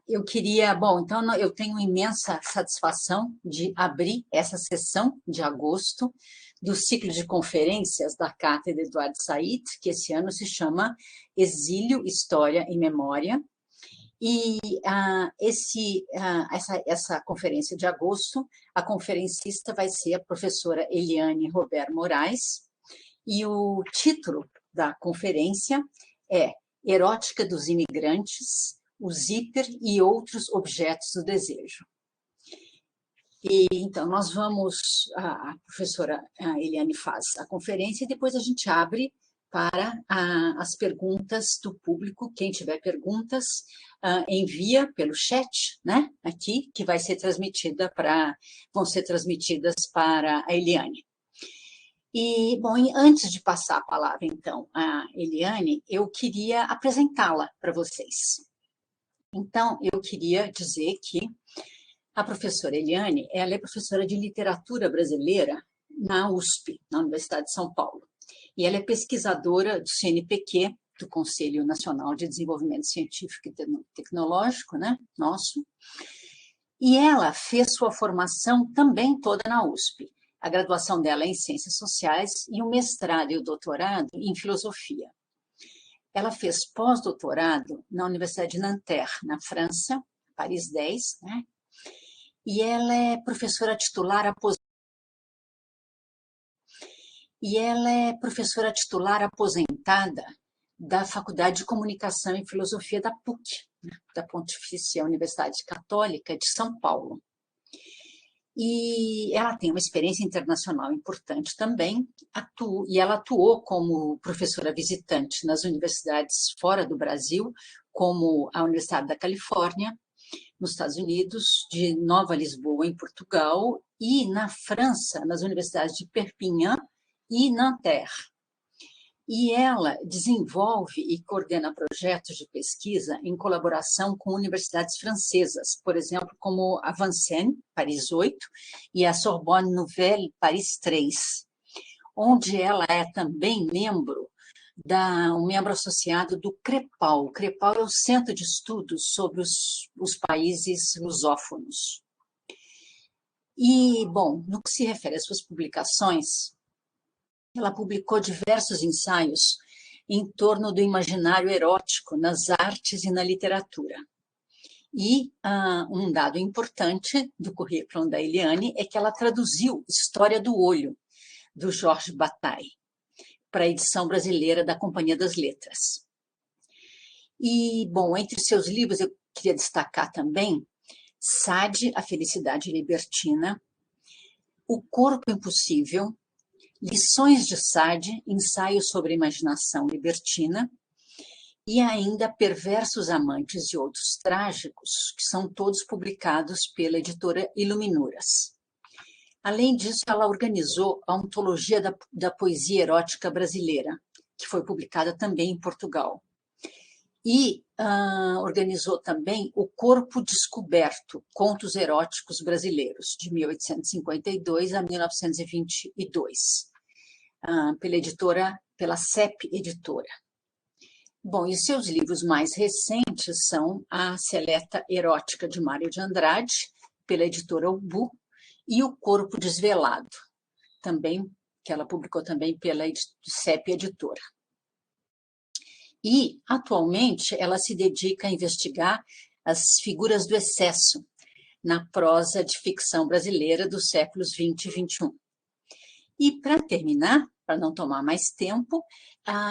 Eu queria, bom, então eu tenho imensa satisfação de abrir essa sessão de agosto do ciclo de conferências da Cátedra Eduardo Said, que esse ano se chama Exílio, História e Memória. E essa conferência de agosto, a conferencista vai ser a professora Eliane Robert Moraes, e o título da conferência é Erótica dos Imigrantes, o zíper e outros objetos do desejo. E então nós vamos, a professora Eliane faz a conferência e depois a gente abre para as perguntas do público. Quem tiver perguntas, envia pelo chat, né, aqui, que vai ser transmitida vão ser transmitidas para a Eliane. E, bom, antes de passar a palavra, então, à Eliane, eu queria apresentá-la para vocês. Então, eu queria dizer que a professora Eliane, ela é professora de literatura brasileira na USP, na Universidade de São Paulo. E ela é pesquisadora do CNPq, do Conselho Nacional de Desenvolvimento Científico e Tecnológico, né, nosso. E ela fez sua formação também toda na USP. A graduação dela é em Ciências Sociais e o mestrado e o doutorado em Filosofia. Ela fez pós-doutorado na Universidade de Nanterre, na França, Paris 10, né? E ela é professora titular aposentada da Faculdade de Comunicação e Filosofia da PUC, né? Da Pontifícia Universidade Católica de São Paulo. E ela tem uma experiência internacional importante também, e ela atuou como professora visitante nas universidades fora do Brasil, como a Universidade da Califórnia, nos Estados Unidos, de Nova Lisboa, em Portugal, e na França, nas universidades de Perpignan e Nanterre. E ela desenvolve e coordena projetos de pesquisa em colaboração com universidades francesas, por exemplo, como a Vincennes, Paris 8, e a Sorbonne Nouvelle, Paris 3, onde ela é também membro associado do CREPAL. O CREPAL é o Centro de Estudos sobre os países lusófonos. E, bom, no que se refere às suas publicações, ela publicou diversos ensaios em torno do imaginário erótico nas artes e na literatura. E um dado importante do currículo da Eliane é que ela traduziu História do Olho, do Georges Bataille, para a edição brasileira da Companhia das Letras. E, bom, entre seus livros eu queria destacar também Sade, a Felicidade Libertina, O Corpo Impossível, Lições de Sade, Ensaios sobre a Imaginação Libertina, e ainda Perversos Amantes e Outros Trágicos, que são todos publicados pela editora Iluminuras. Além disso, ela organizou a Ontologia da Poesia Erótica Brasileira, que foi publicada também em Portugal. E organizou também O Corpo Descoberto, Contos Eróticos Brasileiros, de 1852 a 1922, pela CEP Editora. Bom, e seus livros mais recentes são A Seleta Erótica de Mário de Andrade, pela editora Ubu, e O Corpo Desvelado, também, que ela publicou também pela CEP Editora. E, atualmente, ela se dedica a investigar as figuras do excesso na prosa de ficção brasileira dos séculos 20 e 21. E, para terminar, para não tomar mais tempo,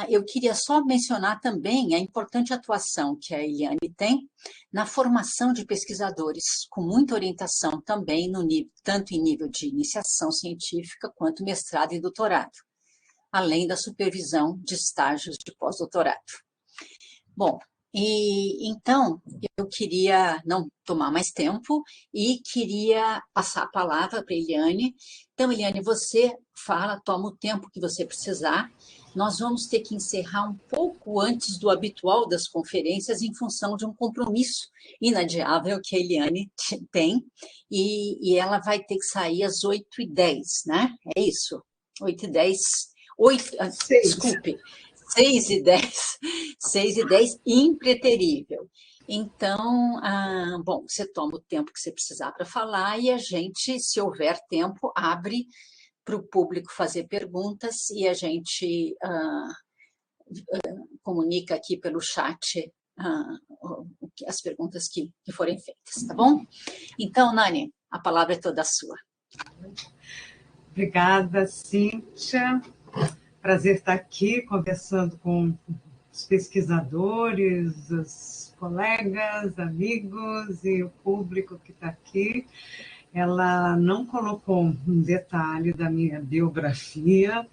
eu queria só mencionar também a importante atuação que a Eliane tem na formação de pesquisadores, com muita orientação também, tanto em nível de iniciação científica, quanto mestrado e doutorado, além da supervisão de estágios de pós-doutorado. Bom, e então eu queria não tomar mais tempo e queria passar a palavra para a Eliane. Então, Eliane, você fala, toma o tempo que você precisar. Nós vamos ter que encerrar um pouco antes do habitual das conferências em função de um compromisso inadiável que a Eliane tem, e ela vai ter que sair às 8h10, né? É isso? 8h10, desculpe, 6h10, impreterível. Então, bom, você toma o tempo que você precisar para falar e a gente, se houver tempo, abre para o público fazer perguntas e a gente comunica aqui pelo chat as perguntas que forem feitas, tá bom? Então, Nani, a palavra é toda sua. Obrigada, Cíntia. Prazer estar aqui conversando com os pesquisadores, os colegas, amigos e o público que está aqui. Ela não colocou um detalhe da minha biografia,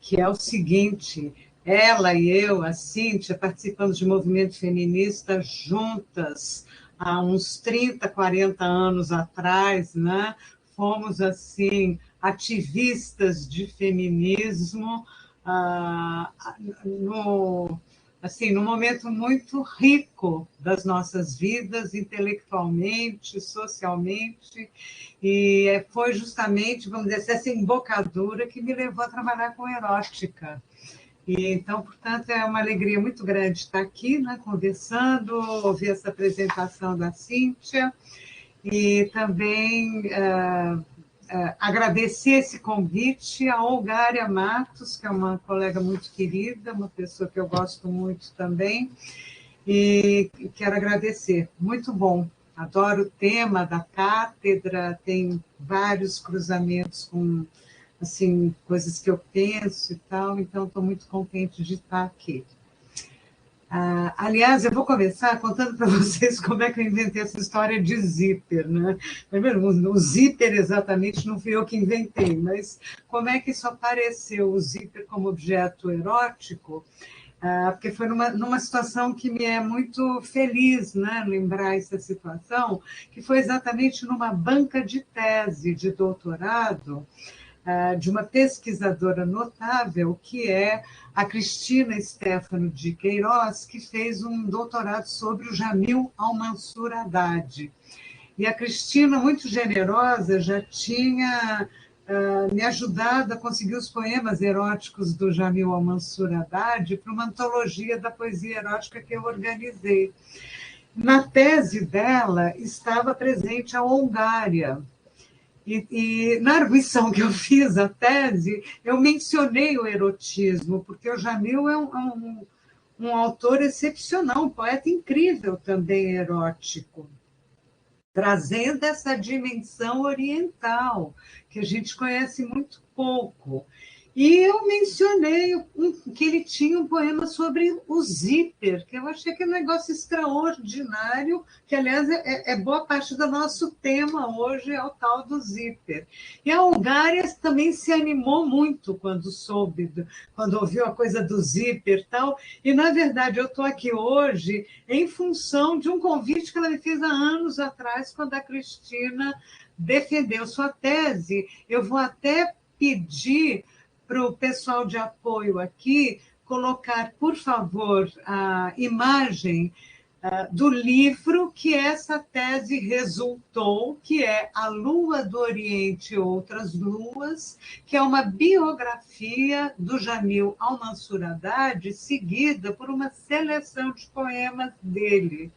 que é o seguinte: ela e eu, a Cíntia, participamos de movimento feminista juntas há uns 30, 40 anos atrás, né? Fomos, assim, ativistas de feminismo, num momento muito rico das nossas vidas, intelectualmente, socialmente, e foi justamente, vamos dizer assim, essa embocadura que me levou a trabalhar com erótica. E, então, portanto, é uma alegria muito grande estar aqui, né, conversando, ouvir essa apresentação da Cíntia, e também agradecer esse convite a Olgária Matos, que é uma colega muito querida, uma pessoa que eu gosto muito também, e quero agradecer. Muito bom, adoro o tema da cátedra, tem vários cruzamentos com assim, coisas que eu penso e tal, então estou muito contente de estar aqui. Aliás, eu vou começar contando para vocês como é que eu inventei essa história de zíper, né? Primeiro, o zíper exatamente não fui eu que inventei, mas como é que isso apareceu, o zíper como objeto erótico? Porque foi numa situação que me é muito feliz, né, lembrar essa situação, que foi exatamente numa banca de tese de doutorado, de uma pesquisadora notável, que é a Cristina Stefano de Queiroz, que fez um doutorado sobre o Jamil Al-Mansur Haddad. E a Cristina, muito generosa, já tinha me ajudado a conseguir os poemas eróticos do Jamil Al-Mansur Haddad para uma antologia da poesia erótica que eu organizei. Na tese dela estava presente a Olgária, e na arguição que eu fiz a tese, eu mencionei o erotismo, porque o Jamil é um autor excepcional, um poeta incrível também erótico, trazendo essa dimensão oriental, que a gente conhece muito pouco. E eu mencionei que ele tinha um poema sobre o zíper, que eu achei que é um negócio extraordinário, que, aliás, é boa parte do nosso tema hoje, é o tal do zíper. E a Olgária também se animou muito quando soube, quando ouviu a coisa do zíper e tal. E, na verdade, eu estou aqui hoje em função de um convite que ela me fez há anos atrás, quando a Cristina defendeu sua tese. Eu vou até pedir para o pessoal de apoio aqui colocar, por favor, a imagem do livro que essa tese resultou, que é A Lua do Oriente e Outras Luas, que é uma biografia do Jamil Al-Mansur Haddad, seguida por uma seleção de poemas dele.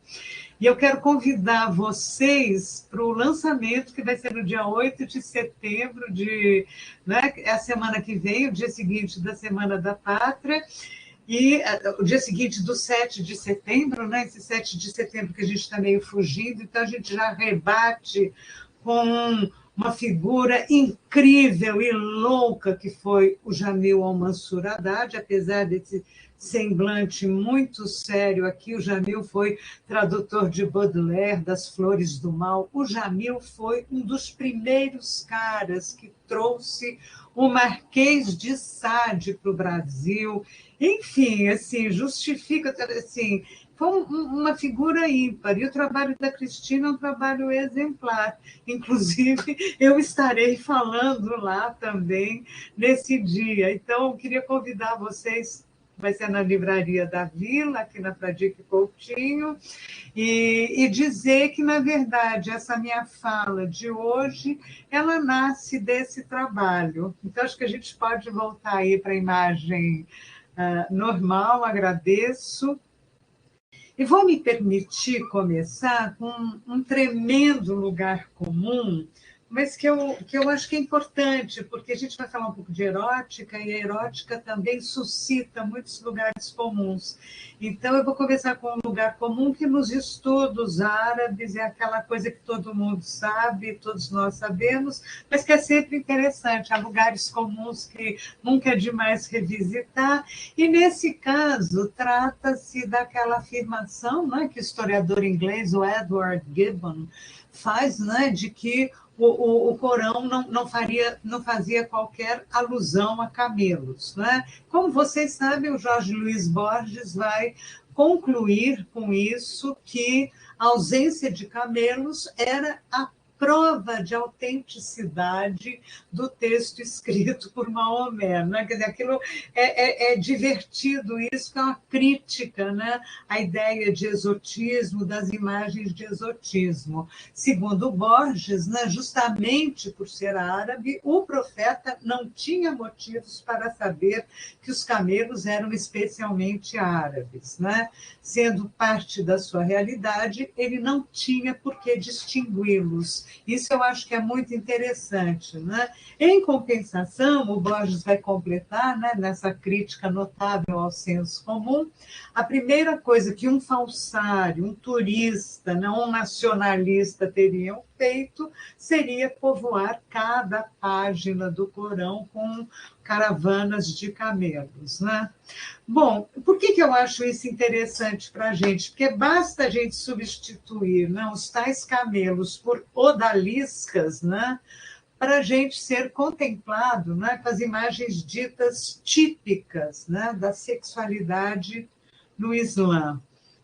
E eu quero convidar vocês para o lançamento, que vai ser no dia 8 de setembro, né, é a semana que vem, o dia seguinte da Semana da Pátria, e o dia seguinte do 7 de setembro, né, esse 7 de setembro que a gente está meio fugindo, então a gente já rebate com uma figura incrível e louca que foi o Jamil Al-Mansur Haddad, apesar desse semblante muito sério aqui. O Jamil foi tradutor de Baudelaire, das Flores do Mal. O Jamil foi um dos primeiros caras que trouxe o Marquês de Sade para o Brasil. Enfim, assim, justifica, assim, foi uma figura ímpar, e o trabalho da Cristina é um trabalho exemplar. Inclusive, eu estarei falando lá também nesse dia. Então, eu queria convidar vocês, vai ser na Livraria da Vila, aqui na Fradique Coutinho, e dizer que, na verdade, essa minha fala de hoje, ela nasce desse trabalho. Então, acho que a gente pode voltar aí para a imagem normal, agradeço. E vou me permitir começar com um tremendo lugar comum, mas que eu acho que é importante, porque a gente vai falar um pouco de erótica, e a erótica também suscita muitos lugares comuns. Então, eu vou começar com um lugar comum que nos estudos árabes é aquela coisa que todo mundo sabe, todos nós sabemos, mas que é sempre interessante, há lugares comuns que nunca é demais revisitar, e nesse caso trata-se daquela afirmação, né, que o historiador inglês, o Edward Gibbon, faz, né, de que o Corão não fazia qualquer alusão a camelos. Né? Como vocês sabem, o Jorge Luiz Borges vai concluir com isso que a ausência de camelos era a prova de autenticidade do texto escrito por Maomé. Né? Quer dizer, aquilo é divertido, isso que é uma crítica, né? À ideia de exotismo, das imagens de exotismo. Segundo Borges, né, justamente por ser árabe, o profeta não tinha motivos para saber que os camelos eram especialmente árabes. Né? Sendo parte da sua realidade, ele não tinha por que distingui-los. Isso eu acho que é muito interessante. Né? Em compensação, o Borges vai completar, né, nessa crítica notável ao senso comum, a primeira coisa que um falsário, um turista, não um nacionalista teriam feito seria povoar cada página do Corão com caravanas de camelos. Né? Bom, por que eu acho isso interessante para a gente? Porque basta a gente substituir, né, os tais camelos por odaliscas, né, para a gente ser contemplado, né, com as imagens ditas típicas, né, da sexualidade no Islã.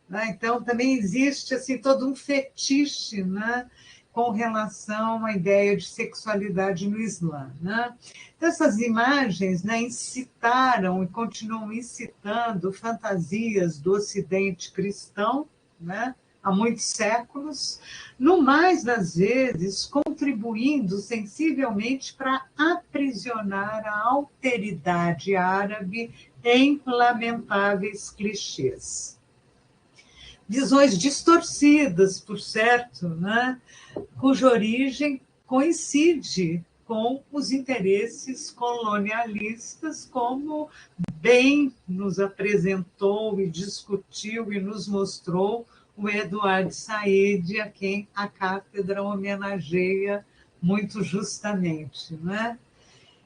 Né? Então, também existe assim, todo um fetiche, né, com relação à ideia de sexualidade no Islã. Né? Então, essas imagens, né, incitaram e continuam incitando fantasias do Ocidente cristão, né, há muitos séculos, no mais das vezes contribuindo sensivelmente para aprisionar a alteridade árabe em lamentáveis clichês. Visões distorcidas, por certo, né, cuja origem coincide com os interesses colonialistas, como bem nos apresentou e discutiu e nos mostrou o Eduardo Said, a quem a cátedra homenageia muito justamente. Né?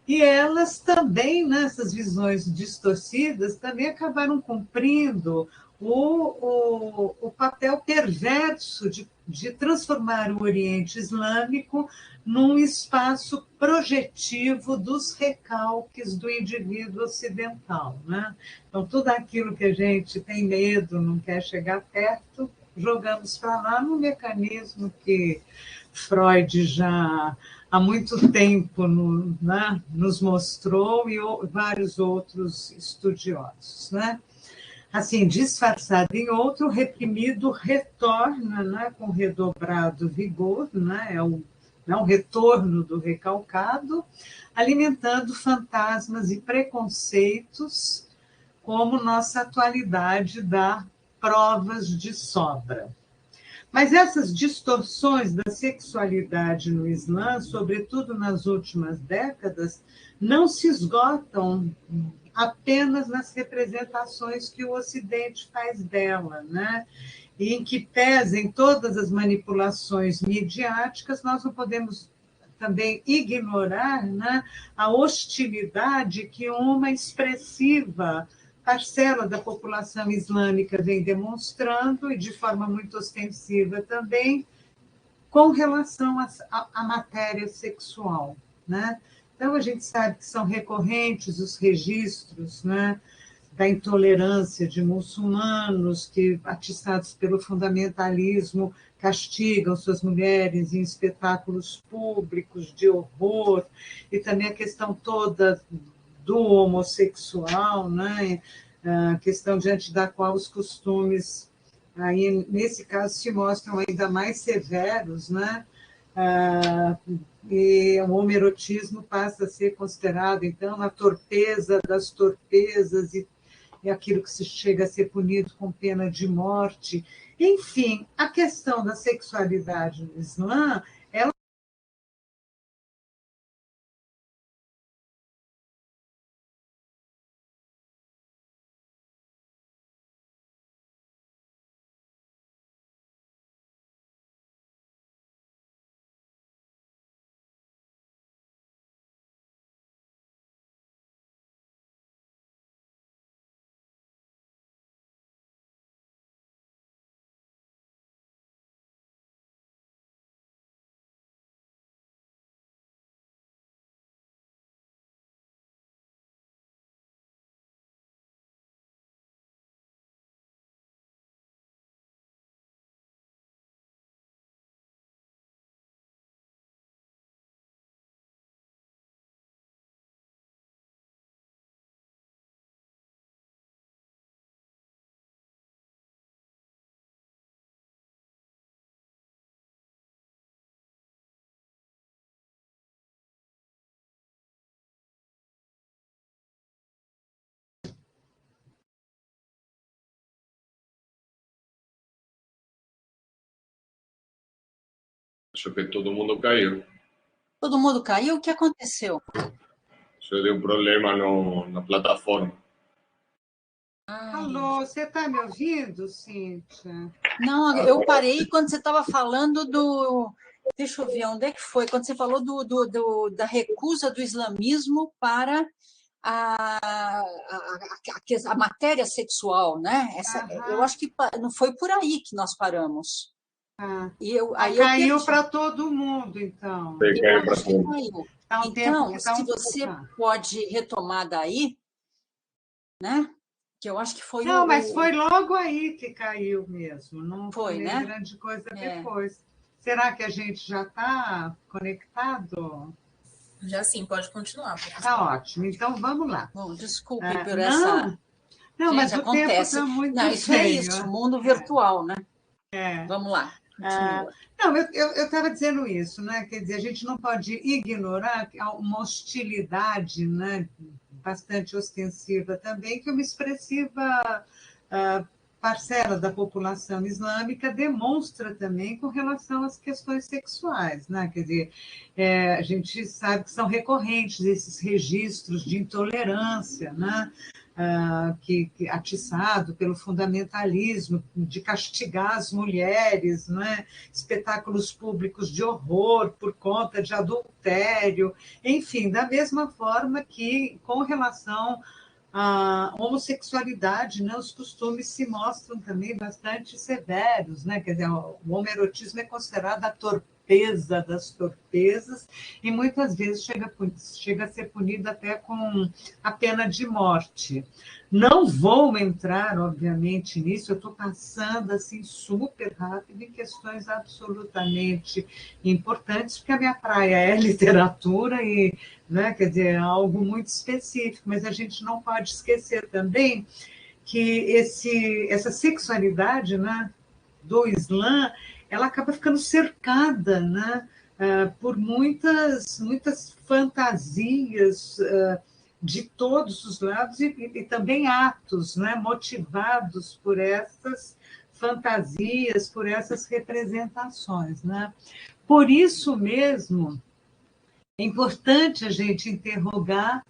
E elas também, nessas visões distorcidas, também acabaram cumprindo o papel perverso de transformar o Oriente Islâmico num espaço projetivo dos recalques do indivíduo ocidental. Né? Então, tudo aquilo que a gente tem medo, não quer chegar perto, jogamos para lá num mecanismo que Freud já há muito tempo né, nos mostrou e vários outros estudiosos. Né? Assim, disfarçado em outro, reprimido retorna, né, com redobrado vigor, né, é o retorno do recalcado, alimentando fantasmas e preconceitos, como nossa atualidade dá provas de sobra. Mas essas distorções da sexualidade no Islã, sobretudo nas últimas décadas, não se esgotam apenas nas representações que o Ocidente faz dela, né? E em que pesem todas as manipulações midiáticas, nós não podemos também ignorar, né, a hostilidade que uma expressiva parcela da população islâmica vem demonstrando, e de forma muito ostensiva também, com relação à matéria sexual. Né? Então, a gente sabe que são recorrentes os registros, né, da intolerância de muçulmanos que, atiçados pelo fundamentalismo, castigam suas mulheres em espetáculos públicos de horror, e também a questão toda do homossexual, né? A questão diante da qual os costumes, aí, nesse caso, se mostram ainda mais severos, né? E o homoerotismo passa a ser considerado, então, a torpeza das torpezas, e é aquilo que se chega a ser punido com pena de morte. Enfim, a questão da sexualidade no Islã, ela Acho que todo mundo caiu. Todo mundo caiu? O que aconteceu? Isso deu um problema na plataforma. Alô, você está me ouvindo, Cíntia? Não, eu parei quando você estava falando do... Deixa eu ver, onde é que foi? Quando você falou da recusa do islamismo para a matéria sexual, né? Eu acho que não foi por aí que nós paramos. Aí caiu para todo mundo, então. Caiu para todo mundo. Caiu. Então, se você pode retomar daí, né? Que eu acho que foi Não, mas foi logo aí que caiu mesmo. Não foi, né? Grande coisa depois. Será que a gente já está conectado? Já sim, pode continuar. Tá ótimo. Então, vamos lá. Bom, desculpe por essa... Não, gente, mas o acontece. tempo está muito isso é isso, mundo virtual, né? Vamos lá. Não, eu estava dizendo isso, né? Quer dizer, a gente não pode ignorar uma hostilidade, né, bastante ostensiva também, que uma expressiva parcela da população islâmica demonstra também com relação às questões sexuais, né? Quer dizer, a gente sabe que são recorrentes esses registros de intolerância, né? Que atiçado pelo fundamentalismo, de castigar as mulheres, né? Espetáculos públicos de horror por conta de adultério, enfim, da mesma forma que, com relação à homossexualidade, né? Os costumes se mostram também bastante severos, né? Quer dizer, o homoerotismo é considerado a torpeza das torpezas e muitas vezes chega a ser punido até com a pena de morte. Não vou entrar, obviamente, nisso, eu estou passando assim super rápido em questões absolutamente importantes, porque a minha praia é literatura e, né, quer dizer, é algo muito específico, mas a gente não pode esquecer também que essa sexualidade, né, do Islã, ela acaba ficando cercada, né, por muitas fantasias de todos os lados e também atos, né, motivados por essas fantasias, por essas representações, né? Por isso mesmo, é importante a gente interrogar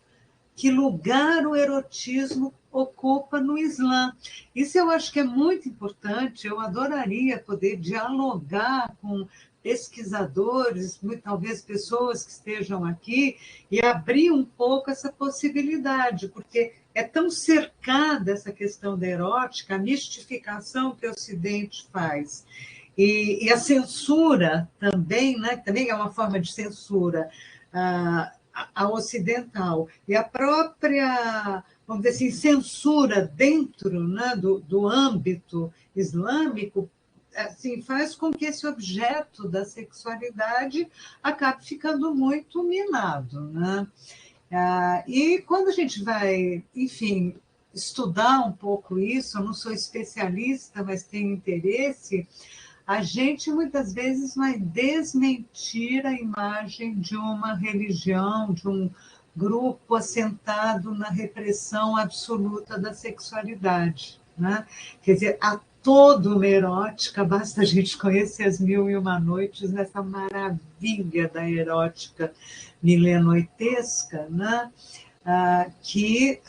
que lugar o erotismo ocupa no Islã. Isso eu acho que é muito importante, eu adoraria poder dialogar com pesquisadores, talvez pessoas que estejam aqui, e abrir um pouco essa possibilidade, porque é tão cercada essa questão da erótica, a mistificação que o Ocidente faz, e a censura também, né? Também é uma forma de censura, a ocidental, e a própria, vamos dizer assim, censura dentro, né, do âmbito islâmico, assim, faz com que esse objeto da sexualidade acabe ficando muito minado, né? E quando a gente vai, enfim, estudar um pouco isso, eu não sou especialista, mas tenho interesse, a gente muitas vezes vai desmentir a imagem de uma religião, de um grupo assentado na repressão absoluta da sexualidade, né? Quer dizer, há toda uma erótica, basta a gente conhecer as Mil e Uma Noites, nessa maravilha da erótica milenoitesca, né? Que,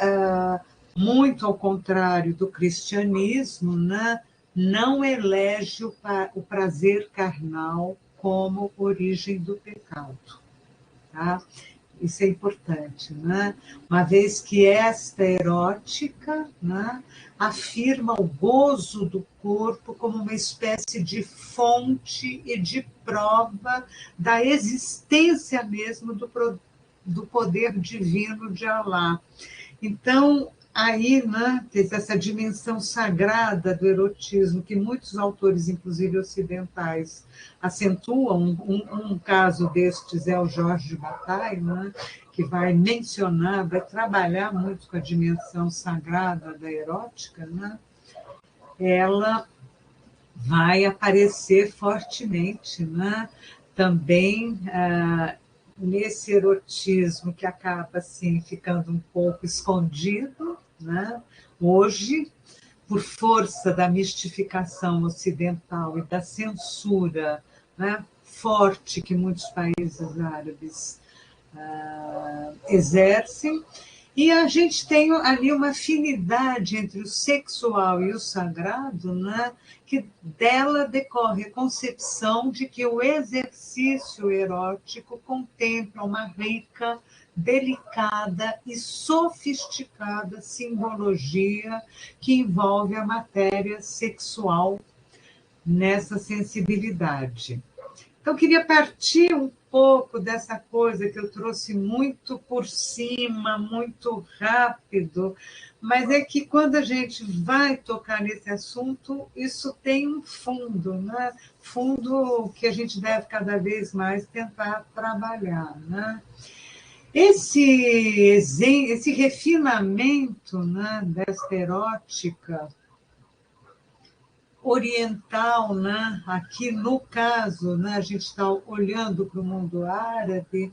muito ao contrário do cristianismo, né? Não elege o prazer carnal como origem do pecado. Tá? Isso é importante, né? Uma vez que esta erótica, né, afirma o gozo do corpo como uma espécie de fonte e de prova da existência mesmo do poder divino de Alá. Então, aí, né, essa dimensão sagrada do erotismo, que muitos autores, inclusive ocidentais, acentuam. Um caso destes é o Jorge de Bataille, né, que vai mencionar, vai trabalhar muito com a dimensão sagrada da erótica, né? Ela vai aparecer fortemente, né? Também nesse erotismo que acaba assim, ficando um pouco escondido, né? Hoje, por força da mistificação ocidental e da censura, né, forte que muitos países árabes exercem, e a gente tem ali uma afinidade entre o sexual e o sagrado, né, que dela decorre a concepção de que o exercício erótico contempla uma rica, delicada e sofisticada simbologia que envolve a matéria sexual nessa sensibilidade. Então, eu queria partir um pouco dessa coisa que eu trouxe muito por cima, muito rápido, mas é que quando a gente vai tocar nesse assunto, isso tem um fundo, né? Fundo que a gente deve cada vez mais tentar trabalhar, né? Esse refinamento, né, desta erótica oriental, né? Aqui no caso, né, a gente está olhando para o mundo árabe,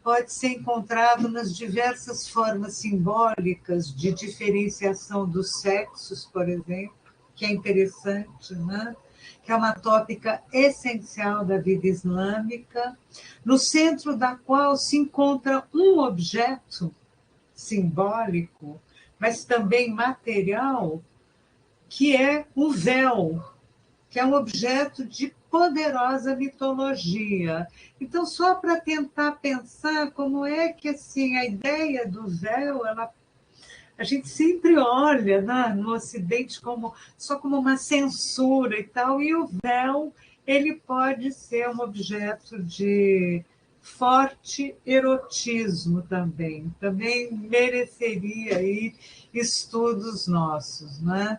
pode ser encontrado nas diversas formas simbólicas de diferenciação dos sexos, por exemplo, que é interessante, né? Que é uma tópica essencial da vida islâmica, no centro da qual se encontra um objeto simbólico, mas também material, que é o véu, que é um objeto de poderosa mitologia. Então, só para tentar pensar como é que assim, a ideia do véu, a gente sempre olha, né, no Ocidente só como uma censura e tal, e o véu ele pode ser um objeto de forte erotismo também mereceria aí estudos nossos, né?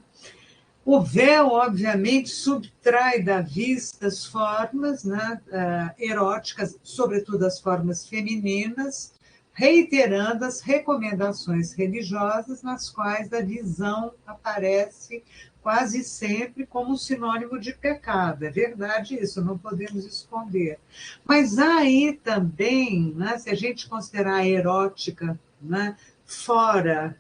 O véu, obviamente, subtrai da vista as formas, né, eróticas, sobretudo as formas femininas, reiterando as recomendações religiosas nas quais a visão aparece quase sempre como um sinônimo de pecado. É verdade isso, não podemos esconder. Mas há aí também, né, se a gente considerar a erótica, né, fora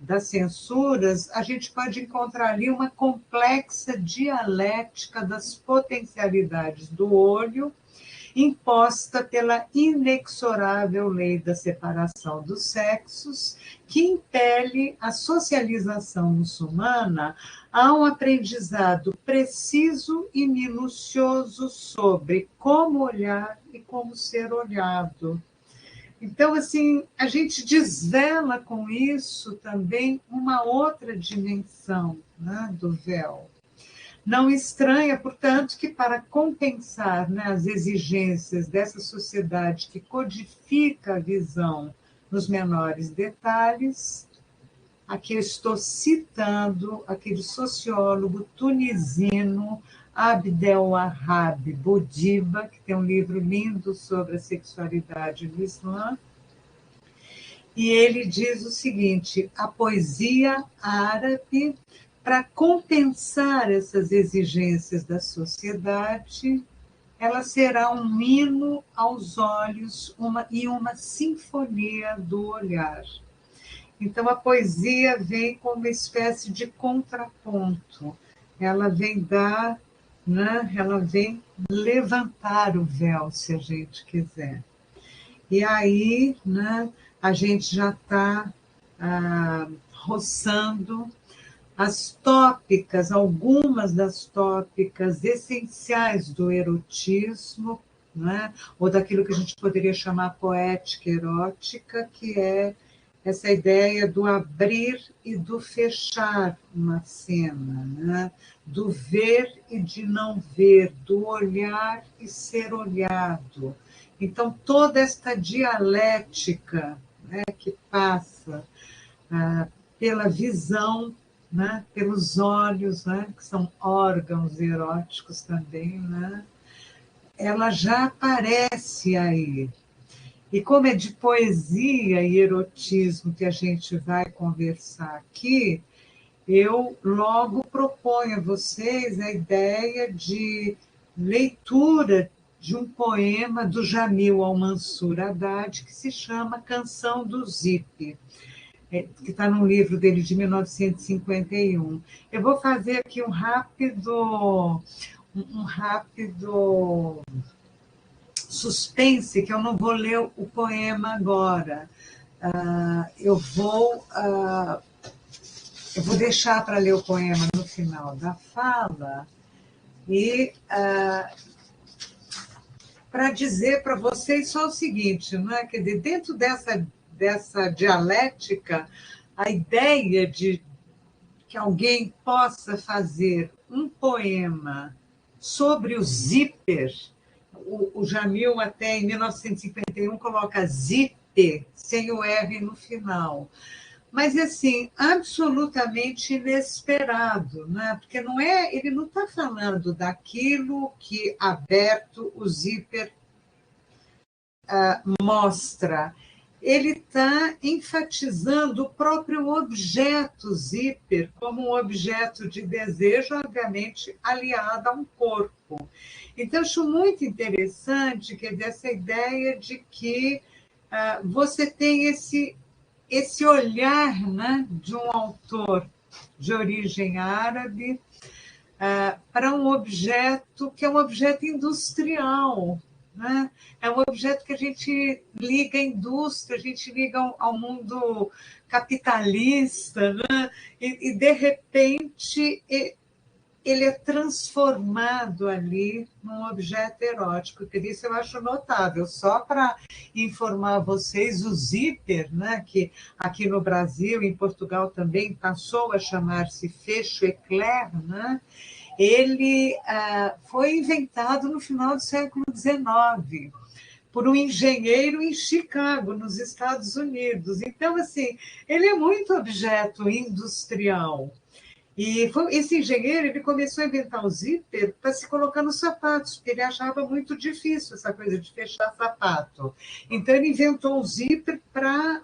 das censuras, a gente pode encontrar ali uma complexa dialética das potencialidades do olho, imposta pela inexorável lei da separação dos sexos, que impele a socialização muçulmana a um aprendizado preciso e minucioso sobre como olhar e como ser olhado. Então, assim, a gente desvela com isso também uma outra dimensão, né, do véu. Não estranha, portanto, que para compensar, né, as exigências dessa sociedade que codifica a visão nos menores detalhes, aqui eu estou citando aquele sociólogo tunisino Abdelwahab Boudiba, que tem um livro lindo sobre a sexualidade no Islã, e ele diz o seguinte: a poesia árabe, para compensar essas exigências da sociedade, ela será um hino aos olhos e uma sinfonia do olhar. Então, a poesia vem como uma espécie de contraponto. Ela vem dar, né? Ela vem levantar o véu, se a gente quiser. E aí, né, a gente já está roçando as tópicas, algumas das tópicas essenciais do erotismo, né, ou daquilo que a gente poderia chamar poética erótica, que é essa ideia do abrir e do fechar uma cena, né? Do ver e de não ver, do olhar e ser olhado. Então, toda esta dialética, né, que passa pela visão, né, pelos olhos, né, que são órgãos eróticos também, né, ela já aparece aí. E como é de poesia e erotismo que a gente vai conversar aqui, eu logo proponho a vocês a ideia de leitura de um poema do Jamil Al-Mansur Haddad, que se chama Canção do Zip, que está num livro dele de 1951. Eu vou fazer aqui um rápido suspense, que eu não vou ler o poema agora. Eu vou deixar para ler o poema no final da fala e para dizer para vocês só o seguinte, não é? Quer dizer, dentro dessa dialética, a ideia de que alguém possa fazer um poema sobre o zíper. O Jamil, até em 1951, coloca zíper, sem o R no final. Mas, assim, absolutamente inesperado, né? Porque ele não está falando daquilo que aberto o zíper mostra. Ele está enfatizando o próprio objeto zíper como um objeto de desejo, obviamente, aliado a um corpo. Então, acho muito interessante essa ideia de que você tem esse olhar, né, de um autor de origem árabe para um objeto que é um objeto industrial, né? É um objeto que a gente liga à indústria, a gente liga ao mundo capitalista, né? E de repente, ele é transformado ali num objeto erótico, que isso eu acho notável. Só para informar vocês, o zíper, né, que aqui no Brasil, em Portugal também passou a chamar-se fecho éclair, né, ele foi inventado no final do século XIX por um engenheiro em Chicago, nos Estados Unidos. Então, assim, ele é muito objeto industrial. E esse engenheiro, ele começou a inventar o zíper para se colocar nos sapatos, porque ele achava muito difícil essa coisa de fechar sapato. Então, ele inventou o zíper para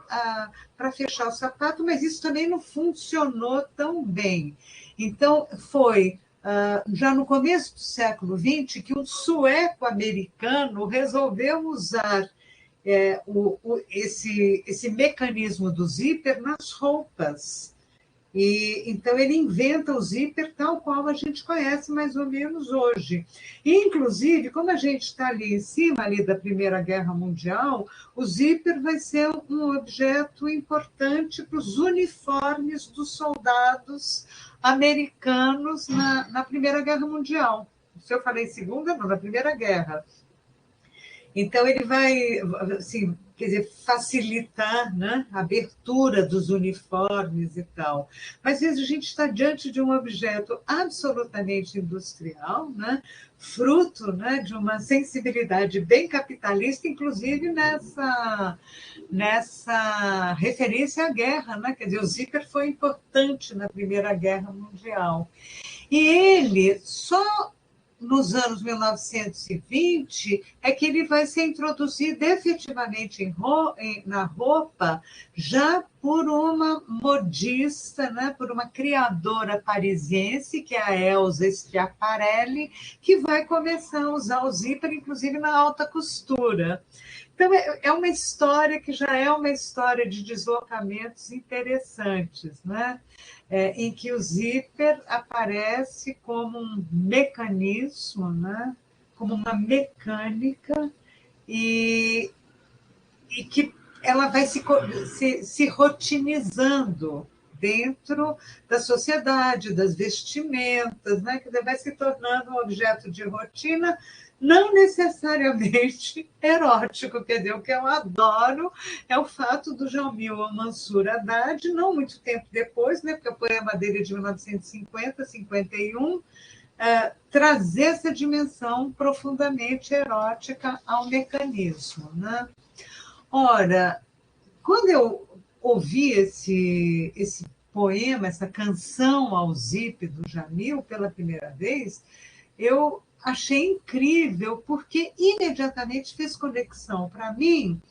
fechar o sapato, mas isso também não funcionou tão bem. Então, foi já no começo do século XX que um sueco-americano resolveu usar esse mecanismo do zíper nas roupas. E então ele inventa o zíper tal qual a gente conhece mais ou menos hoje. E, inclusive, como a gente está ali em cima ali da Primeira Guerra Mundial, o zíper vai ser um objeto importante para os uniformes dos soldados americanos na Primeira Guerra Mundial. Se eu falei segunda, não, na Primeira Guerra. Então, ele vai, assim, quer dizer, facilitar, né, a abertura dos uniformes e tal. Mas, às vezes, a gente está diante de um objeto absolutamente industrial, né, fruto, né, de uma sensibilidade bem capitalista, inclusive nessa referência à guerra, né? Quer dizer, o zíper foi importante na Primeira Guerra Mundial. E ele só nos anos 1920, é que ele vai ser introduzido efetivamente na roupa já por uma modista, né, por uma criadora parisiense, que é a Elsa Schiaparelli, que vai começar a usar o zíper, inclusive na alta costura. Então, é uma história que já é uma história de deslocamentos interessantes, né? Em que o zíper aparece como um mecanismo, né? Como uma mecânica, e que ela vai se rotinizando dentro da sociedade, das vestimentas, né? Que vai se tornando um objeto de rotina, não necessariamente erótico. Quer dizer, o que eu adoro é o fato do Jamil Mansur Haddad, não muito tempo depois, né? Porque o poema dele é de 1950, 51, trazer essa dimensão profundamente erótica ao mecanismo, né? Ora, quando eu ouvi esse poema, essa canção ao Zip do Jamil pela primeira vez, eu achei incrível, porque imediatamente fez conexão para mim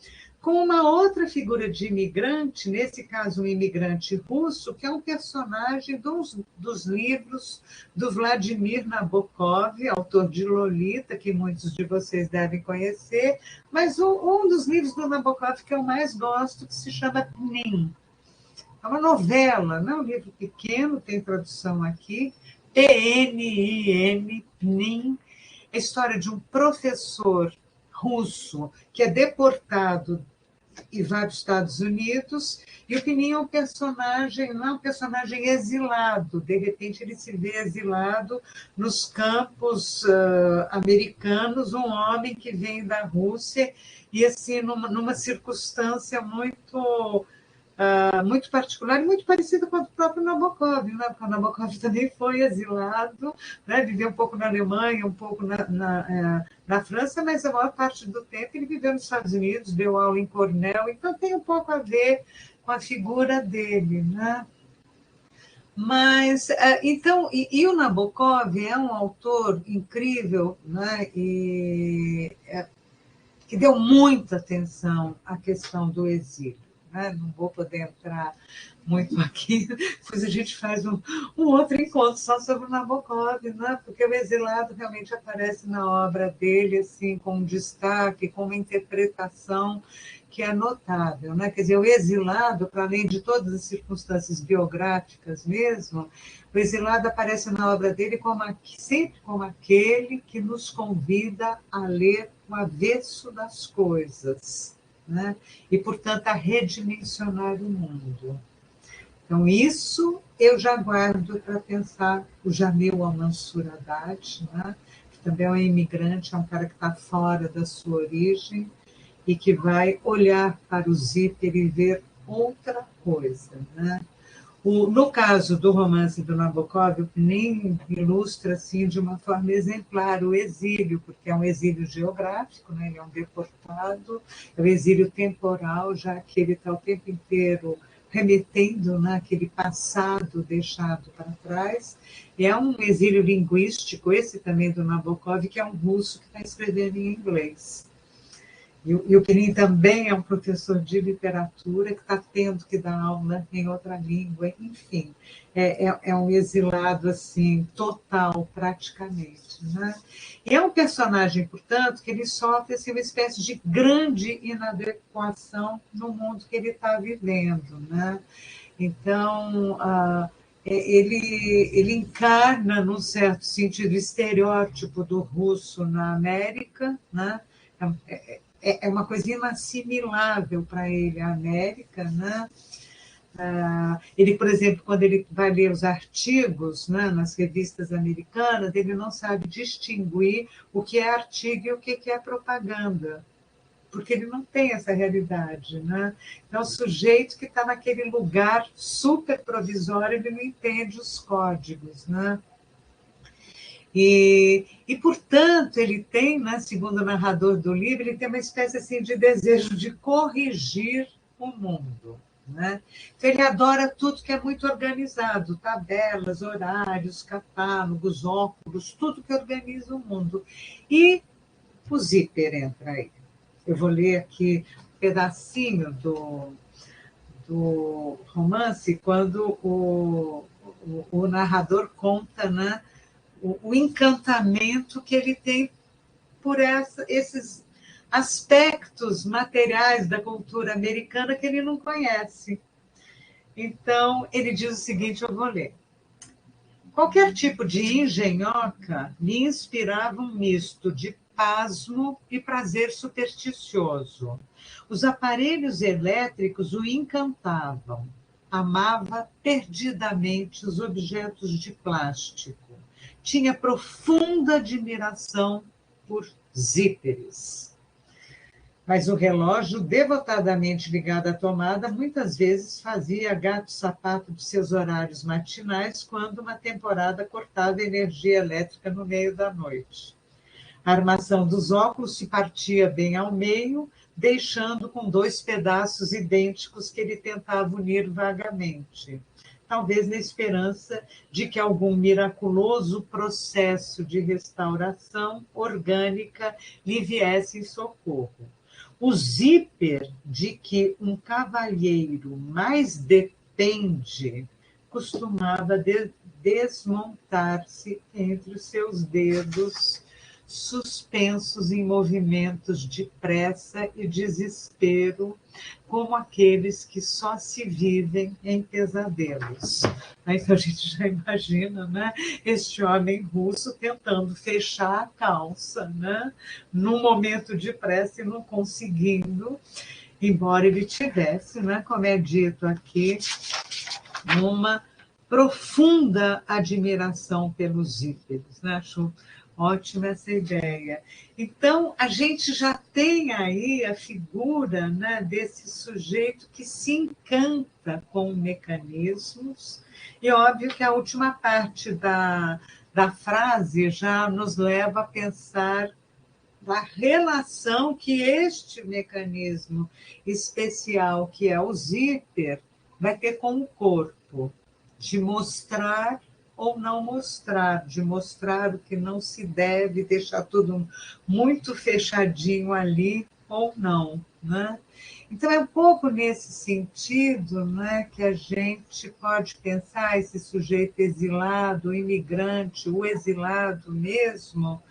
com uma outra figura de imigrante, nesse caso um imigrante russo, que é um personagem dos livros do Vladimir Nabokov, autor de Lolita, que muitos de vocês devem conhecer, mas um dos livros do Nabokov que eu mais gosto, que se chama Pnin. É uma novela, não é um livro pequeno, tem tradução aqui, P-N-I-N, Pnin, a história de um professor russo que é deportado e vai para os Estados Unidos, e o Pnin é um personagem, não é um personagem exilado, de repente ele se vê exilado nos campos americanos, um homem que vem da Rússia, e assim, numa circunstância muito particular e muito parecida com o próprio Nabokov, né? Porque o Nabokov também foi exilado, né? Viveu um pouco na Alemanha, um pouco na França, mas a maior parte do tempo ele viveu nos Estados Unidos, deu aula em Cornell, então tem um pouco a ver com a figura dele, né? Mas, então, e o Nabokov é um autor incrível, né? Que deu muita atenção à questão do exílio. Não vou poder entrar muito aqui, depois a gente faz um outro encontro só sobre o Nabokov, né? Porque o exilado realmente aparece na obra dele assim, com um destaque, com uma interpretação que é notável. Né? Quer dizer, o exilado, para além de todas as circunstâncias biográficas mesmo, o exilado aparece na obra dele sempre como aquele que nos convida a ler o avesso das coisas, né? E, portanto, a redimensionar o mundo. Então, isso eu já guardo para pensar o Jamil Mansur Haddad, né? Que também é um imigrante, é um cara que está fora da sua origem e que vai olhar para o zíper e ver outra coisa, né? No caso do romance do Nabokov, o Pnin ilustra assim, de uma forma exemplar o exílio, porque é um exílio geográfico, né? Ele é um deportado, é um exílio temporal, já que ele está o tempo inteiro remetendo naquele passado deixado para trás. E é um exílio linguístico, esse também do Nabokov, que é um russo que está escrevendo em inglês. E o Pnin também é um professor de literatura que está tendo que dar aula em outra língua, enfim, é um exilado assim, total, praticamente. Né? E é um personagem, portanto, que ele sofre assim, uma espécie de grande inadequação no mundo que ele está vivendo. Né? Então, ele encarna, num certo sentido, o estereótipo do russo na América, né? É uma coisa inassimilável para ele, a América, né? Ele, por exemplo, quando ele vai ler os artigos, né, nas revistas americanas, ele não sabe distinguir o que é artigo e o que é propaganda, porque ele não tem essa realidade. Né? Então, o sujeito que está naquele lugar super provisório, ele não entende os códigos. Né? E, portanto, ele tem, né, segundo o narrador do livro, ele tem uma espécie assim, de desejo de corrigir o mundo. né? Então, ele adora tudo que é muito organizado, tabelas, horários, catálogos, óculos, tudo que organiza o mundo. E o zíper entra aí. Eu vou ler aqui um pedacinho do romance, quando o narrador conta, né, o encantamento que ele tem por esses aspectos materiais da cultura americana que ele não conhece. Então, ele diz o seguinte, eu vou ler. Qualquer tipo de engenhoca lhe inspirava um misto de pasmo e prazer supersticioso. Os aparelhos elétricos o encantavam. Amava perdidamente os objetos de plástico. Tinha profunda admiração por zíperes. Mas o relógio, devotadamente ligado à tomada, muitas vezes fazia gato-sapato de seus horários matinais quando uma temporada cortava a energia elétrica no meio da noite. A armação dos óculos se partia bem ao meio, deixando com 2 pedaços idênticos que ele tentava unir vagamente, talvez na esperança de que algum miraculoso processo de restauração orgânica lhe viesse em socorro. O zíper de que um cavalheiro mais depende costumava desmontar-se entre os seus dedos, suspensos em movimentos de pressa e desespero, como aqueles que só se vivem em pesadelos. Então a gente já imagina, né, este homem russo tentando fechar a calça, né, num momento de pressa e não conseguindo, embora ele tivesse, né, como é dito aqui, uma profunda admiração pelos zíperes, né? Acho ótima essa ideia. Então, a gente já tem aí a figura, né, desse sujeito que se encanta com mecanismos, e óbvio que a última parte da frase já nos leva a pensar na relação que este mecanismo especial, que é o zíper, vai ter com o corpo, de mostrar ou não mostrar, de mostrar o que não se deve, deixar tudo muito fechadinho ali ou não, né? Então, é um pouco nesse sentido, né, que a gente pode pensar esse sujeito exilado, o imigrante, o exilado mesmo,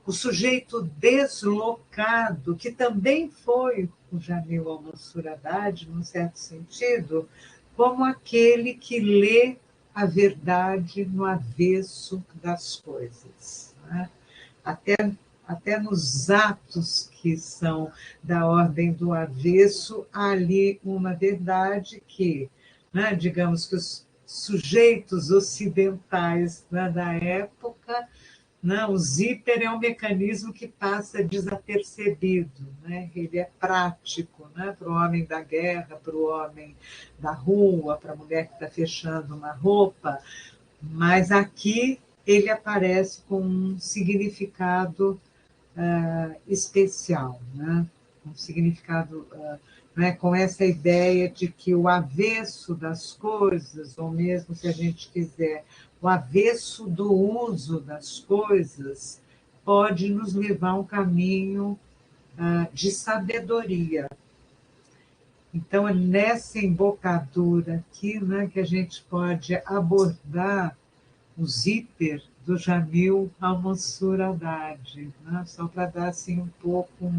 o sujeito deslocado, que também foi o Jamil Al-Mansur Haddad, num certo sentido, como aquele que lê a verdade no avesso das coisas, né? Até nos atos que são da ordem do avesso, há ali uma verdade que, né, digamos que os sujeitos ocidentais, né, da época, né, o zíper é um mecanismo que passa desapercebido, né? Ele é prático, né, para o homem da guerra, para o homem da rua, para a mulher que está fechando uma roupa, mas aqui ele aparece com um significado especial, né? Um significado, né, com essa ideia de que o avesso das coisas, ou mesmo se a gente quiser, o avesso do uso das coisas, pode nos levar a um caminho de sabedoria. Então, é nessa embocadura aqui, né, que a gente pode abordar o zíper do Jamil Al-Mansur Haddad, né? Só para dar assim, um pouco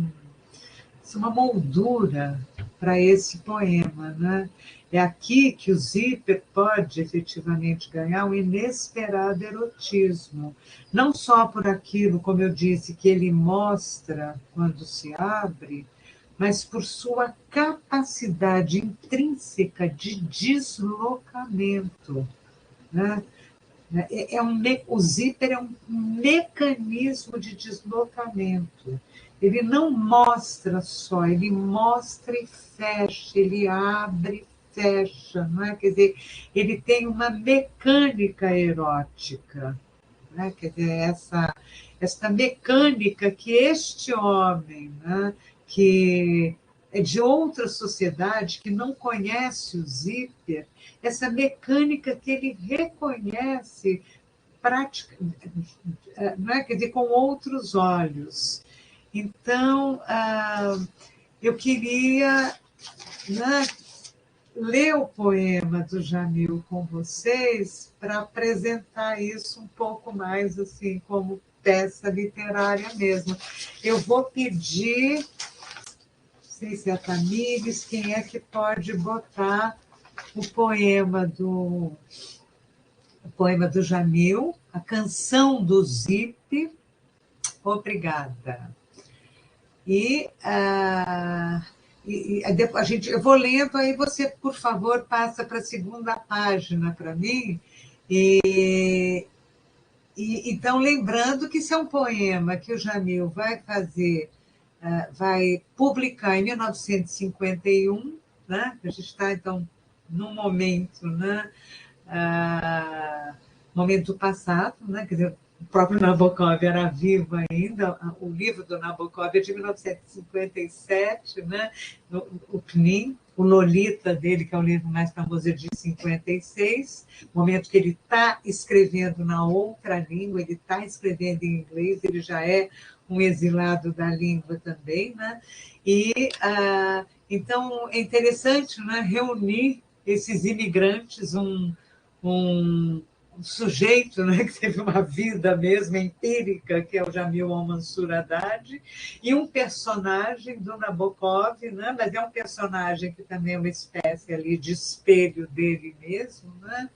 uma moldura para esse poema, né? É aqui que o zíper pode efetivamente ganhar um inesperado erotismo, não só por aquilo, como eu disse, que ele mostra quando se abre, mas por sua capacidade intrínseca de deslocamento, né? O zíper é um mecanismo de deslocamento. Ele não mostra só, ele mostra e fecha, ele abre e fecha, não é? Quer dizer, ele tem uma mecânica erótica, né? Quer dizer, essa mecânica que este homem, né, que de outra sociedade que não conhece o Zíper, essa mecânica que ele reconhece não é? Quer dizer, com outros olhos. Então, eu queria, né, ler o poema do Jamil com vocês para apresentar isso um pouco mais assim, como peça literária mesmo. Eu vou pedir, não sei se é a Tamires, quem é que pode botar o poema do Jamil, a canção do Zip. Obrigada. E eu vou lendo, aí você, por favor, passa para a segunda página para mim. Então, lembrando que isso é um poema que o Jamil vai publicar em 1951, né? A gente está, então, num momento, né? Momento passado, né? Quer dizer, o próprio Nabokov era vivo ainda, o livro do Nabokov é de 1957, né? O Pnin, o Lolita dele, que é o livro mais famoso, é de 56, momento que ele está escrevendo na outra língua, ele está escrevendo em inglês, ele já é um exilado da língua também, né? Então, é interessante, né, reunir esses imigrantes, um sujeito, né, que teve uma vida mesmo empírica, que é o Jamil Al-Mansur Haddad, e um personagem do Nabokov, né, mas é um personagem que também é uma espécie ali de espelho dele mesmo, né?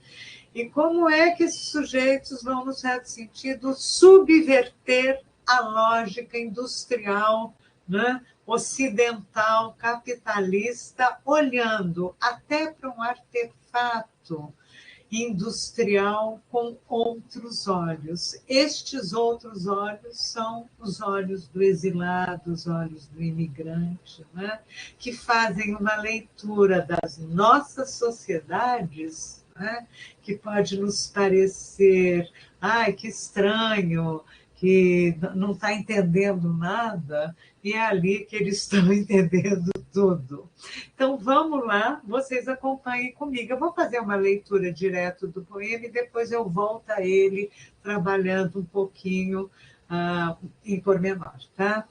E como é que esses sujeitos vão, no certo sentido, subverter a lógica industrial, né, ocidental, capitalista, olhando até para um artefato industrial com outros olhos. Estes outros olhos são os olhos do exilado, os olhos do imigrante, né? Que fazem uma leitura das nossas sociedades, né? Que pode nos parecer, ai, que estranho, que não está entendendo nada, e é ali que eles estão entendendo tudo. Então, vamos lá, vocês acompanhem comigo. Eu vou fazer uma leitura direto do poema e depois eu volto a ele, trabalhando um pouquinho em pormenor. Tá?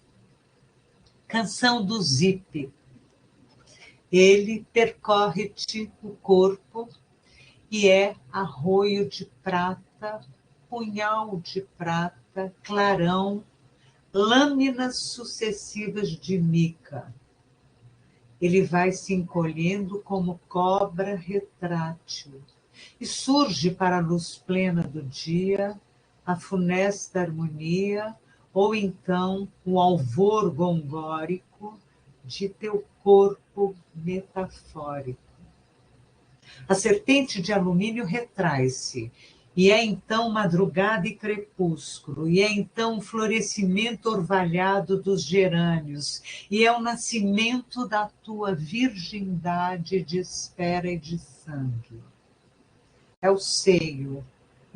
Canção do Zip. Ele percorre-te o corpo e é arroio de prata, punhal de prata, clarão, lâminas sucessivas de mica. Ele vai se encolhendo como cobra retrátil e surge para a luz plena do dia, a funesta harmonia, ou então o alvor gongórico de teu corpo metafórico. A serpente de alumínio retrai-se, e é então madrugada e crepúsculo, e é então o florescimento orvalhado dos gerânios, e é o nascimento da tua virgindade de espera e de sangue. É o seio,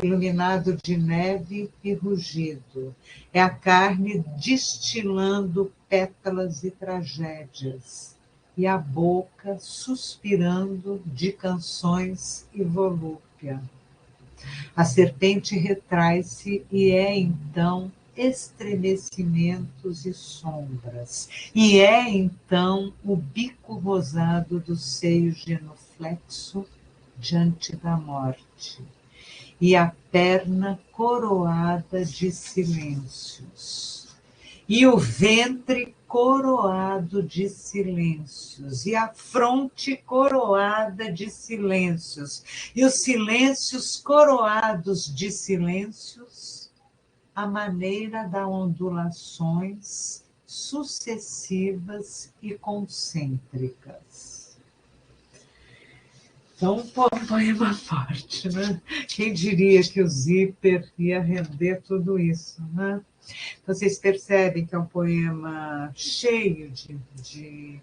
iluminado de neve e rugido, é a carne destilando pétalas e tragédias, e a boca suspirando de canções e volúpia. A serpente retrai-se e é, então, estremecimentos e sombras. E é, então, o bico rosado do seio genuflexo diante da morte. E a perna coroada de silêncios. E o ventre coroado de silêncios, e a fronte coroada de silêncios, e os silêncios coroados de silêncios, à maneira das ondulações sucessivas e concêntricas. Então, um poema forte, né? Quem diria que o Zíper ia render tudo isso, né? Vocês percebem que é um poema cheio de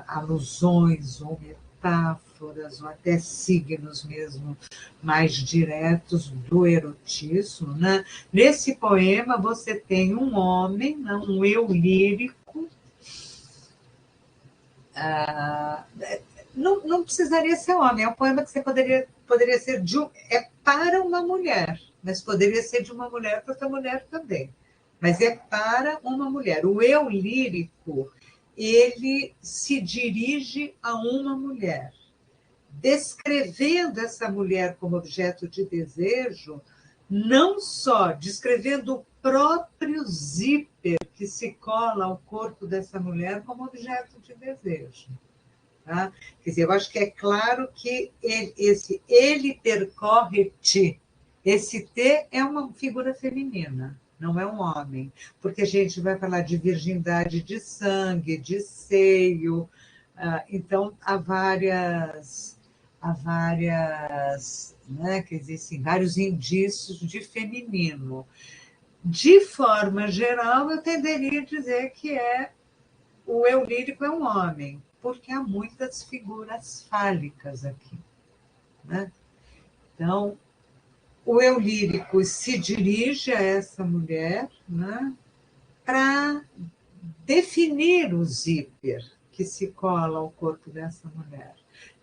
alusões ou metáforas, ou até signos mesmo mais diretos do erotismo, né? Nesse poema você tem um homem, um eu lírico, Não precisaria ser homem, é um poema que você poderia ser é para uma mulher, mas poderia ser de uma mulher para outra mulher também. Mas é para uma mulher. O eu lírico, ele se dirige a uma mulher, descrevendo essa mulher como objeto de desejo, não só descrevendo o próprio zíper que se cola ao corpo dessa mulher como objeto de desejo. Tá? Quer dizer, eu acho que é claro que ele percorre-te. Esse T é uma figura feminina, não é um homem, porque a gente vai falar de virgindade de sangue, de seio, então há várias, né, quer dizer, assim, vários indícios de feminino. De forma geral, eu tenderia a dizer que o eu lírico é um homem, porque há muitas figuras fálicas aqui, né? Então, o eu lírico se dirige a essa mulher, né, para definir o zíper que se cola ao corpo dessa mulher.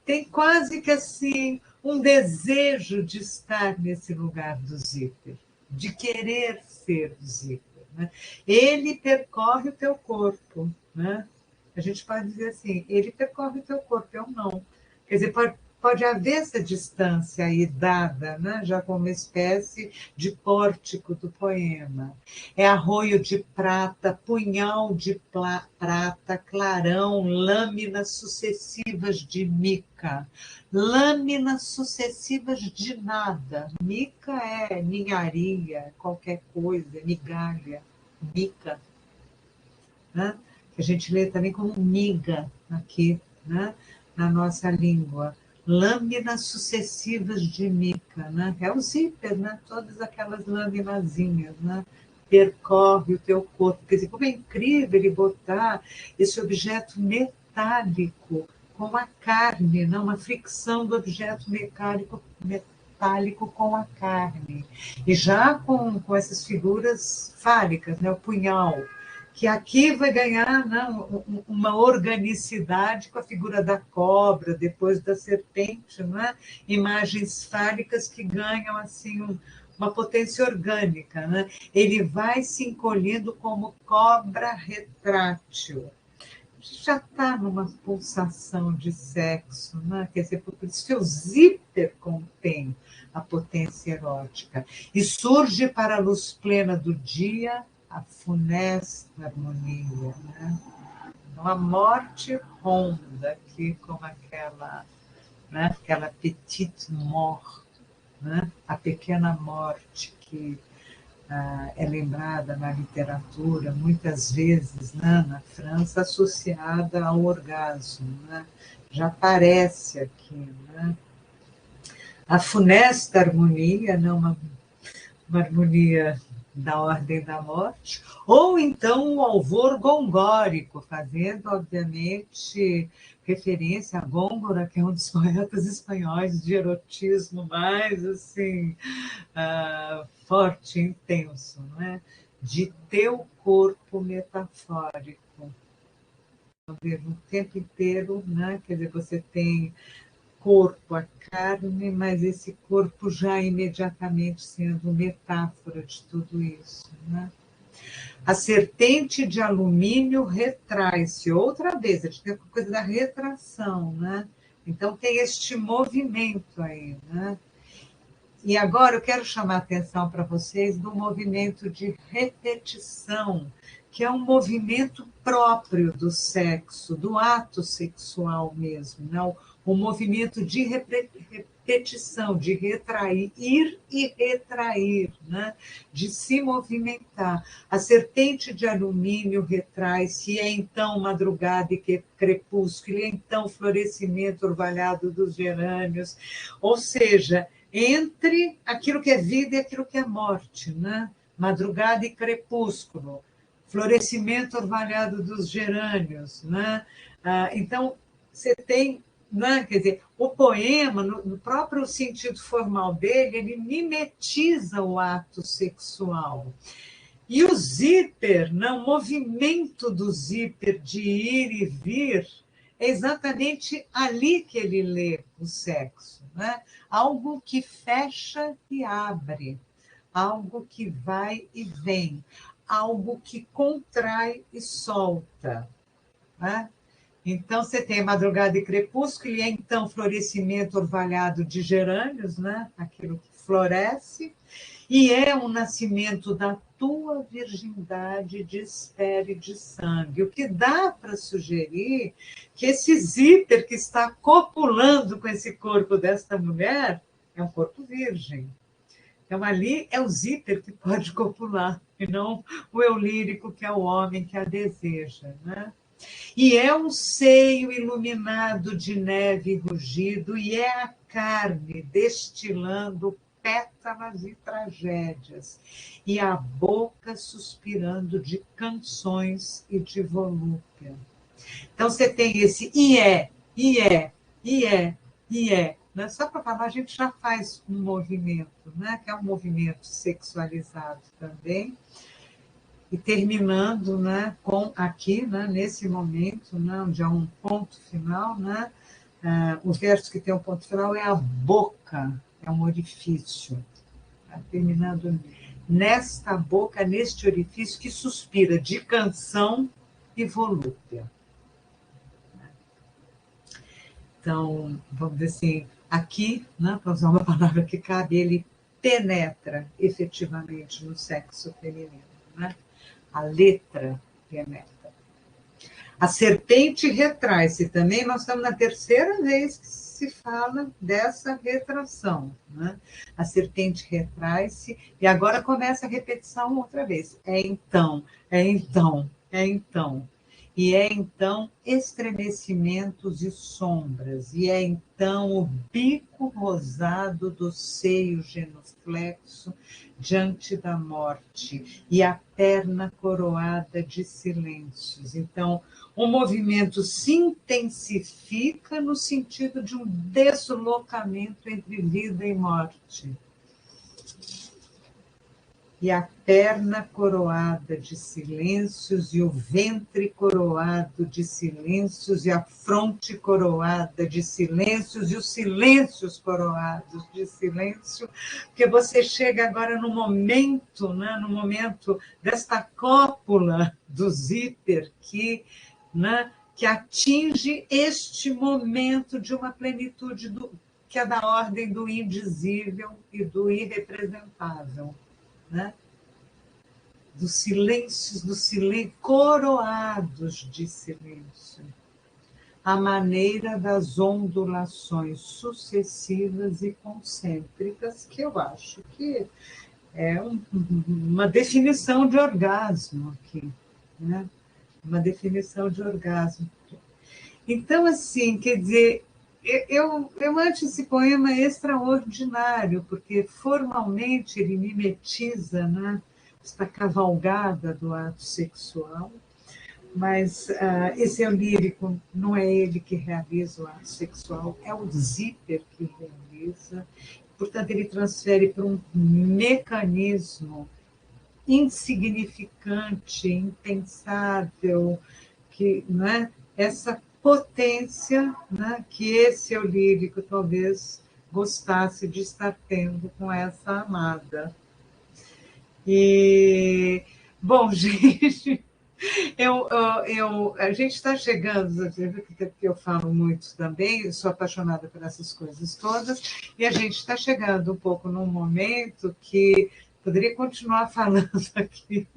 Tem quase que assim um desejo de estar nesse lugar do zíper, de querer ser o zíper, né? Ele percorre o teu corpo, né? A gente pode dizer assim, ele percorre o teu corpo, eu não. Quer dizer, pode haver essa distância aí dada, né? Já como uma espécie de pórtico do poema. É arroio de prata, punhal de prata, clarão, lâminas sucessivas de mica. Lâminas sucessivas de nada. Mica é ninharia, qualquer coisa, migalha, mica, né? Que a gente lê também como miga aqui, né? Na nossa língua. Lâminas sucessivas de mica, né? É o zíper, né? Todas aquelas laminazinhas, né? Percorre o teu corpo. Quer dizer, como é incrível ele botar esse objeto metálico com a carne, né? Uma fricção do objeto metálico com a carne. E já com essas figuras fálicas, né? O punhal, que aqui vai ganhar, né, uma organicidade com a figura da cobra, depois da serpente, né? Imagens fálicas que ganham assim uma potência orgânica. Né? Ele vai se encolhendo como cobra retrátil. Já está numa pulsação de sexo, né? Quer dizer, por isso que o zíper contém a potência erótica. E surge para a luz plena do dia a funesta harmonia. Né? Então, a morte ronda aqui como aquela, né? Aquela petite mort, né? A pequena morte que é lembrada na literatura, muitas vezes, né, na França, associada ao orgasmo. Né? Já aparece aqui. Né? A funesta harmonia, né, uma harmonia da ordem da morte, ou então o alvor gongórico, fazendo, obviamente, referência a Góngora, que é um dos poetas espanhóis de erotismo mais assim, forte e intenso, né? De teu corpo metafórico. O tempo inteiro, né? Quer dizer, você tem corpo, a carne, mas esse corpo já imediatamente sendo metáfora de tudo isso. Né? A serpente de alumínio retrai-se. Outra vez, a gente tem a coisa da retração. Né? Então, tem este movimento aí. Né? E agora eu quero chamar a atenção para vocês do movimento de repetição, que é um movimento próprio do sexo, do ato sexual mesmo, né? O movimento de repetição, de retrair, ir e retrair, né? De se movimentar. A serpente de alumínio retrai-se, e é então madrugada e crepúsculo, e é então florescimento orvalhado dos gerânios, ou seja, entre aquilo que é vida e aquilo que é morte, né? Madrugada e crepúsculo, florescimento orvalhado dos gerânios, né? Então, você tem, né? Quer dizer, o poema, no próprio sentido formal dele, ele mimetiza o ato sexual. E o zíper, né? O movimento do zíper de ir e vir é exatamente ali que ele lê o sexo, né? Algo que fecha e abre, algo que vai e vem, algo que contrai e solta, né? Então, você tem madrugada e crepúsculo, e é então florescimento orvalhado de gerânios, né? Aquilo que floresce, e é o nascimento da tua virgindade de espera e de sangue, o que dá para sugerir que esse zíper que está copulando com esse corpo desta mulher é um corpo virgem. Então, ali é o zíper que pode copular, e não o eu lírico, que é o homem que a deseja, né? E é um seio iluminado de neve e rugido, e é a carne destilando pétalas e tragédias, e a boca suspirando de canções e de volúpia. Então, você tem esse e é, e é, e é, e é. Né? Só para falar, a gente já faz um movimento, né? Que é um movimento sexualizado também, e terminando, né, com aqui, né, nesse momento, né, onde há um ponto final, né, o verso que tem um ponto final é a boca, é um orifício. Tá? Terminando nesta boca, neste orifício que suspira de canção e volúpia. Então, vamos dizer assim, aqui, né, para usar uma palavra que cabe, ele penetra efetivamente no sexo feminino, né? A letra penetra. A serpente retrai-se também, nós estamos na terceira vez que se fala dessa retração, né? A serpente retrai-se, e agora começa a repetição outra vez. É então, é então, é então. E é então estremecimentos e sombras, e é então o bico rosado do seio genuflexo diante da morte, e a perna coroada de silêncios. Então, o movimento se intensifica no sentido de um deslocamento entre vida e morte. E a perna coroada de silêncios, e o ventre coroado de silêncios, e a fronte coroada de silêncios, e os silêncios coroados de silêncio, porque você chega agora no momento, né, no momento desta cópula do zíper né, que atinge este momento de uma plenitude que é da ordem do indizível e do irrepresentável. Né? Dos silêncios, coroados de silêncio, à maneira das ondulações sucessivas e concêntricas, que eu acho que é uma definição de orgasmo aqui, né? Uma definição de orgasmo. Então, assim, quer dizer, eu acho esse poema extraordinário, porque formalmente ele mimetiza, né, esta cavalgada do ato sexual, mas esse eu lírico, não é ele que realiza o ato sexual, é o zíper que realiza. Portanto, ele transfere para um mecanismo insignificante, impensável, que, né, essa potência, né, que esse eu lírico talvez gostasse de estar tendo com essa amada. E, bom, gente, a gente está chegando, que eu falo muito também, eu sou apaixonada por essas coisas todas, e a gente está chegando um pouco num momento que poderia continuar falando aqui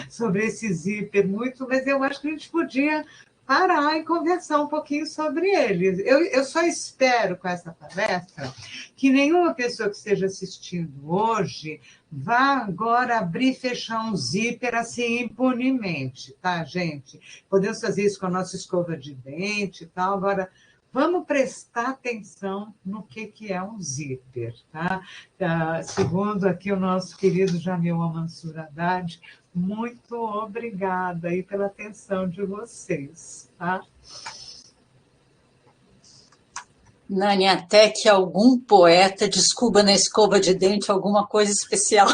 sobre esse zíper muito, mas eu acho que a gente podia parar e conversar um pouquinho sobre ele. Eu só espero, com essa palestra, que nenhuma pessoa que esteja assistindo hoje vá agora abrir e fechar um zíper assim impunemente, tá, gente? Podemos fazer isso com a nossa escova de dente e tal, agora vamos prestar atenção no que é um zíper, tá? Segundo aqui o nosso querido Jamil Mansur Haddad, muito obrigada aí pela atenção de vocês, tá? Nani, até que algum poeta descubra na escova de dente alguma coisa especial.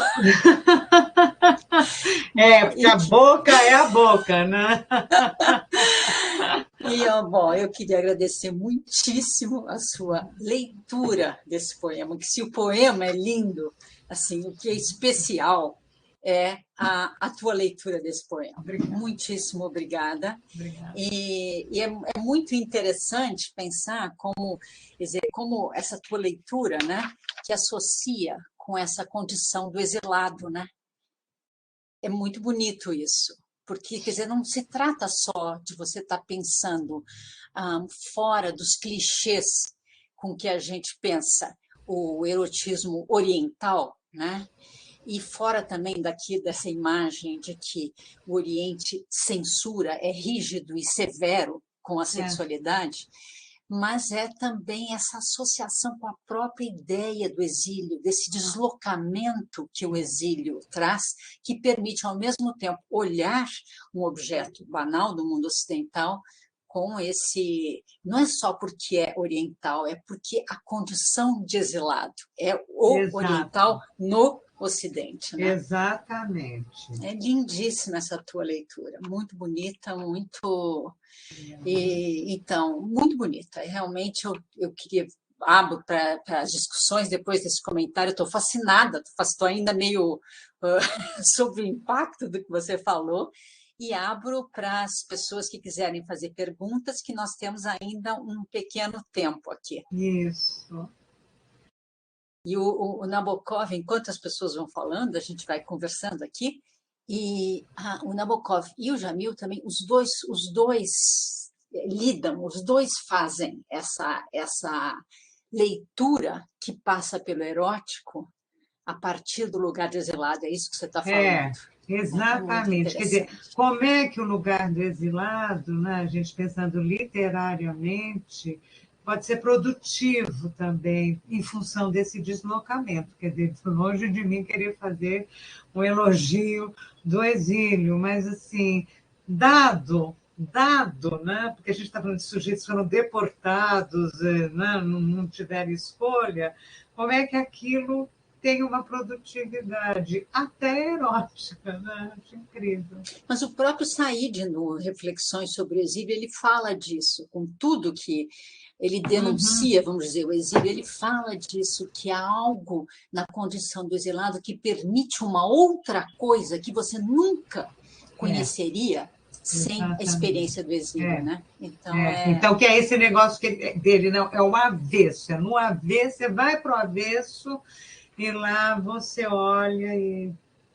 Porque a boca é a boca, né? E, bom, eu queria agradecer muitíssimo a sua leitura desse poema, que se o poema é lindo, assim, o que é especial é a tua leitura desse poema. Obrigada. Muitíssimo obrigada. Obrigada. E é muito interessante pensar como, quer dizer, como essa tua leitura, né, que associa com essa condição do exilado, né? É muito bonito isso, porque, quer dizer, não se trata só de você estar pensando fora dos clichês com que a gente pensa o erotismo oriental, né? E fora também daqui dessa imagem de que o Oriente censura, é rígido e severo com a sexualidade, mas é também essa associação com a própria ideia do exílio, desse deslocamento que o exílio traz, que permite, ao mesmo tempo, olhar um objeto banal do mundo ocidental com esse... Não é só porque é oriental, é porque a condição de exilado é o Exato. Oriental no Ocidente, né? Exatamente. É lindíssima essa tua leitura, muito bonita, muito... então, muito bonita. Realmente, eu queria abro para as discussões depois desse comentário. Estou fascinada, estou ainda meio sob o impacto do que você falou, e abro para as pessoas que quiserem fazer perguntas, que nós temos ainda um pequeno tempo aqui. Isso. E o Nabokov, enquanto as pessoas vão falando, a gente vai conversando aqui, e o Nabokov e o Jamil também, os dois lidam, os dois fazem essa leitura que passa pelo erótico a partir do lugar de exilado. É isso que você está falando. Exatamente. Quer dizer, como é que o lugar do exilado, né, a gente pensando literariamente, pode ser produtivo também, em função desse deslocamento. Quer dizer, longe de mim querer fazer um elogio do exílio, mas, assim, dado, né? Porque a gente está falando de sujeitos que foram deportados, né? Não tiveram escolha, como é que aquilo tem uma produtividade até erótica, né? Acho incrível. Mas o próprio Said, no Reflexões sobre o Exílio, ele fala disso, com tudo que ele denuncia, vamos dizer, o exílio, ele fala disso, que há algo na condição do exilado que permite uma outra coisa que você nunca conheceria sem a experiência do exílio, né? Então, que é esse negócio dele, não, é o avesso, no avesso, você vai para o avesso e lá você olha e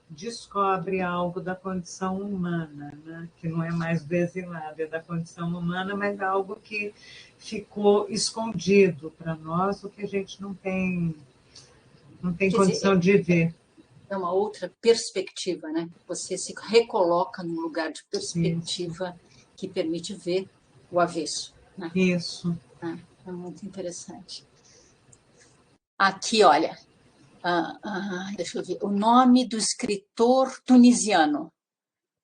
descobre algo da condição humana, né? Que não é mais do exilado, é da condição humana, mas algo que ficou escondido para nós, o que a gente não tem condição de ver. É uma outra perspectiva, né? Você se recoloca num lugar de perspectiva que permite ver o avesso, né? Isso. É muito interessante. Aqui, olha, deixa eu ver, o nome do escritor tunisiano.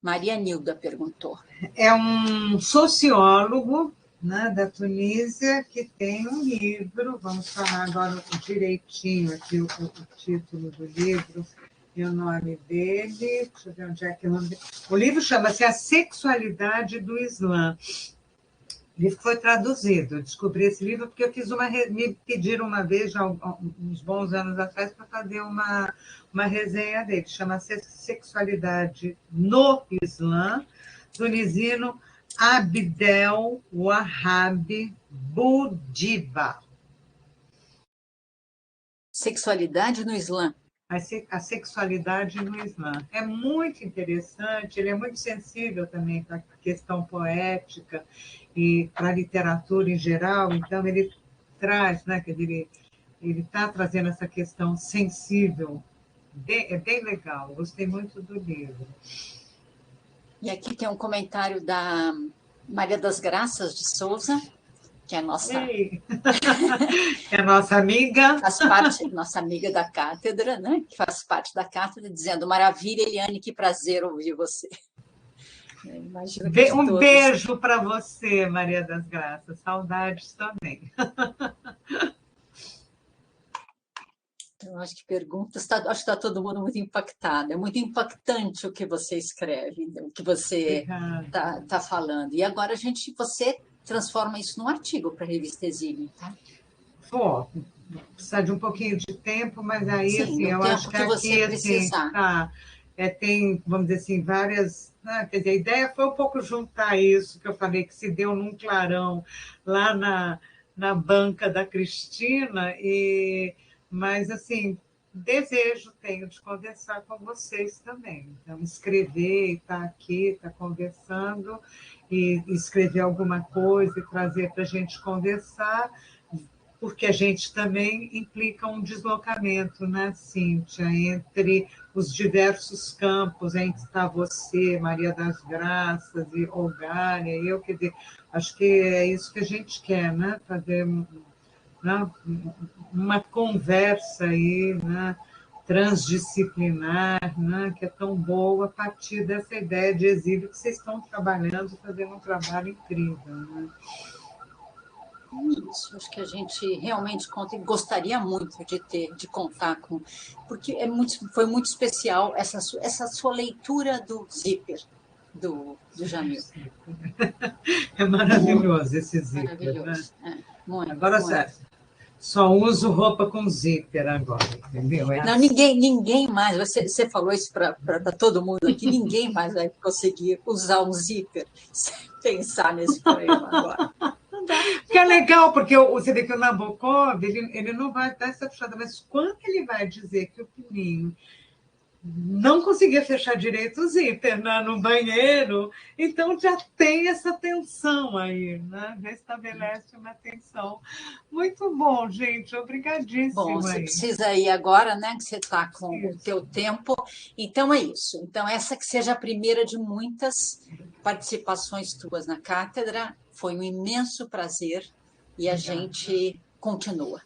Maria Nilda perguntou. É um sociólogo, né, da Tunísia, que tem um livro, vamos falar agora direitinho aqui o título do livro e o nome dele, deixa eu ver onde é que é o nome dele. O livro chama-se A Sexualidade do Islã. O livro foi traduzido, eu descobri esse livro porque eu fiz me pediram uma vez, já uns bons anos atrás, para fazer uma resenha dele, chama Sexualidade no Islã, tunisino Abdel Wahab Boudiba. Sexualidade no Islã. A sexualidade no Islã. É muito interessante, ele é muito sensível também para a questão poética e para a literatura em geral, então ele traz, né, que ele está trazendo essa questão sensível, é bem legal, gostei muito do livro. E aqui tem um comentário da Maria das Graças de Souza, que é a nossa... é a nossa amiga. Faz parte, nossa amiga da cátedra, né? Que faz parte da cátedra, dizendo: maravilha, Eliane, que prazer ouvir você. Um beijo para você, Maria das Graças. Saudades também. Eu acho que perguntas, acho que está todo mundo muito impactado. É muito impactante o que você escreve, o que você está falando. E agora você transforma isso num artigo para a revista Exílio, tá? Vou precisar de um pouquinho de tempo, mas aí, Sim, assim, no eu tempo acho que que aqui, você assim, precisar. tá, tem, vamos dizer assim, várias... né, quer dizer, a ideia foi um pouco juntar isso que eu falei, que se deu num clarão lá na banca da Cristina, mas, assim, tenho de conversar com vocês também. Então, escrever, estar aqui, estar conversando, e escrever alguma coisa e trazer para a gente conversar, porque a gente também implica um deslocamento, né, Cíntia, entre os diversos campos, em que está você, Maria das Graças, e Olgária, e eu, quer dizer, acho que é isso que a gente quer, né, fazer, né, uma conversa aí, né, transdisciplinar, né, que é tão boa a partir dessa ideia de exílio que vocês estão trabalhando, fazendo um trabalho incrível, né? Isso, acho que a gente realmente conta e gostaria muito de contar com, porque foi muito especial essa sua leitura do Zíper, do Jamil. É maravilhoso esse zíper, né? Maravilhoso. Muito, Agora, muito. só uso roupa com zíper agora, entendeu? Não, Assim. ninguém mais, você falou isso para todo mundo aqui, ninguém mais vai conseguir usar um zíper sem pensar nesse poema agora. Não dá. Que é legal, porque você vê que o Nabokov, ele não vai dar essa fechada, mas quando ele vai dizer que o Pininho não conseguia fechar direito o zíper, né, no banheiro, então já tem essa tensão aí, né? Já estabelece uma tensão. Muito bom, gente, Bom, obrigadíssima você aí. precisa ir agora, né? Que você está com o Isso. teu tempo. Então é isso. Então essa que seja a primeira de muitas participações tuas na cátedra. Foi um imenso prazer e a Obrigada. gente continua.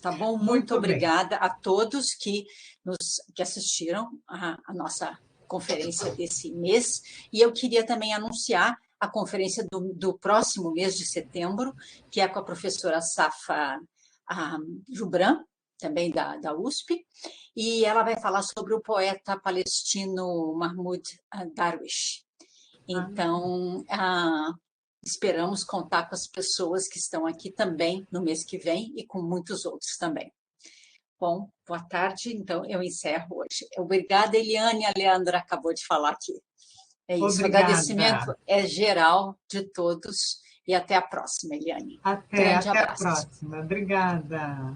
Tá bom? Muito Muito bem. obrigada a todos que assistiram a nossa conferência desse mês. E eu queria também anunciar a conferência do próximo mês de setembro, que é com a professora Safa Jubran, também da USP, e ela vai falar sobre o poeta palestino Mahmoud Darwish. Então, esperamos contar com as pessoas que estão aqui também no mês que vem e com muitos outros também. Bom, boa tarde. Então, eu encerro hoje. Obrigada, Eliane. A Leandra acabou de falar aqui. É isso. Obrigada. O agradecimento é geral de todos. E até a próxima, Eliane. Até Grande a abraço. próxima. Obrigada.